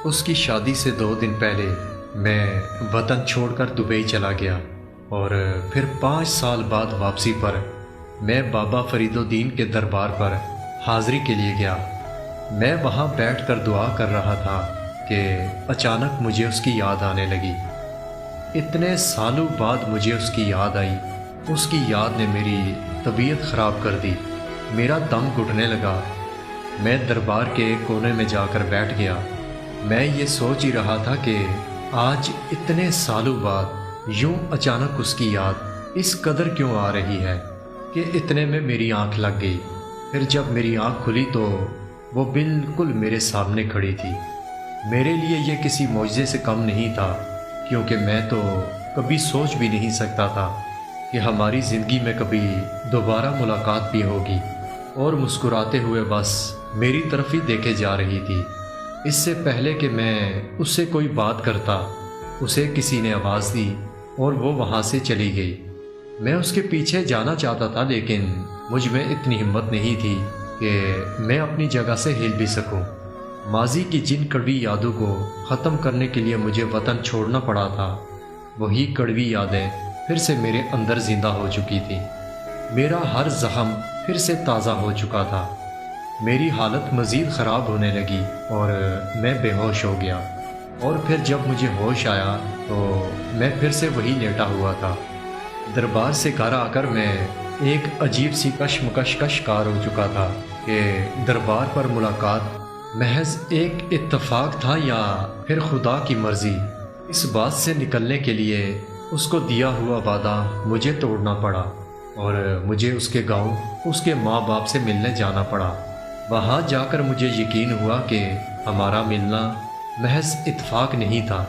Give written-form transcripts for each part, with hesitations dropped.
اس کی شادی سے 2 دن پہلے میں وطن چھوڑ کر دبئی چلا گیا اور پھر 5 سال بعد واپسی پر میں بابا فرید الدین کے دربار پر حاضری کے لیے گیا۔ میں وہاں بیٹھ کر دعا کر رہا تھا کہ اچانک مجھے اس کی یاد آنے لگی۔ اتنے سالوں بعد مجھے اس کی یاد آئی۔ اس کی یاد نے میری طبیعت خراب کر دی، میرا دم گھٹنے لگا۔ میں دربار کے ایک کونے میں جا کر بیٹھ گیا۔ میں یہ سوچ ہی رہا تھا کہ آج اتنے سالوں بعد یوں اچانک اس کی یاد اس قدر کیوں آ رہی ہے کہ اتنے میں میری آنکھ لگ گئی۔ پھر جب میری آنکھ کھلی تو وہ بالکل میرے سامنے کھڑی تھی۔ میرے لیے یہ کسی معجزے سے کم نہیں تھا، کیونکہ میں تو کبھی سوچ بھی نہیں سکتا تھا کہ ہماری زندگی میں کبھی دوبارہ ملاقات بھی ہوگی، اور مسکراتے ہوئے بس میری طرف ہی دیکھے جا رہی تھی۔ اس سے پہلے کہ میں اس سے کوئی بات کرتا، اسے کسی نے آواز دی اور وہ وہاں سے چلی گئی۔ میں اس کے پیچھے جانا چاہتا تھا، لیکن مجھ میں اتنی ہمت نہیں تھی کہ میں اپنی جگہ سے ہل بھی سکوں۔ ماضی کی جن کڑوی یادوں کو ختم کرنے کے لیے مجھے وطن چھوڑنا پڑا تھا، وہی کڑوی یادیں پھر سے میرے اندر زندہ ہو چکی تھی۔ میرا ہر زخم پھر سے تازہ ہو چکا تھا۔ میری حالت مزید خراب ہونے لگی اور میں بے ہوش ہو گیا، اور پھر جب مجھے ہوش آیا تو میں پھر سے وہی لیٹا ہوا تھا۔ دربار سے گھر آ کر میں ایک عجیب سی کشمکش کا شکار ہو چکا تھا کہ دربار پر ملاقات محض ایک اتفاق تھا یا پھر خدا کی مرضی۔ اس بات سے نکلنے کے لیے اس کو دیا ہوا وعدہ مجھے توڑنا پڑا، اور مجھے اس کے گاؤں اس کے ماں باپ سے ملنے جانا پڑا۔ وہاں جا کر مجھے یقین ہوا کہ ہمارا ملنا محض اتفاق نہیں تھا،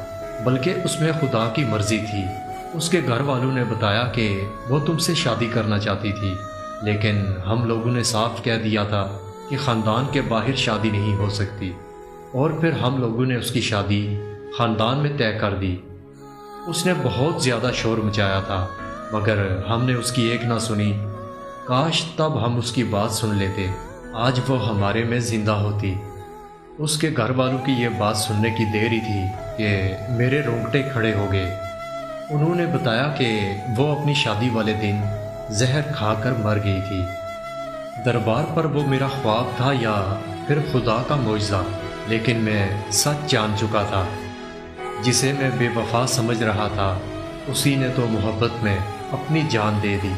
بلکہ اس میں خدا کی مرضی تھی۔ اس کے گھر والوں نے بتایا کہ وہ تم سے شادی کرنا چاہتی تھی، لیکن ہم لوگوں نے صاف کہہ دیا تھا کہ خاندان کے باہر شادی نہیں ہو سکتی، اور پھر ہم لوگوں نے اس کی شادی خاندان میں طے کر دی۔ اس نے بہت زیادہ شور مچایا تھا، مگر ہم نے اس کی ایک نہ سنی۔ کاش تب ہم اس کی بات سن لیتے، آج وہ ہمارے میں زندہ ہوتی۔ اس کے گھر والوں کی یہ بات سننے کی دیر ہی تھی کہ میرے رونگٹے کھڑے ہو گئے۔ انہوں نے بتایا کہ وہ اپنی شادی والے دن زہر کھا کر مر گئی تھی۔ دربار پر وہ میرا خواب تھا یا پھر خدا کا معجزہ، لیکن میں سچ جان چکا تھا۔ جسے میں بے وفا سمجھ رہا تھا، اسی نے تو محبت میں اپنی جان دے دی۔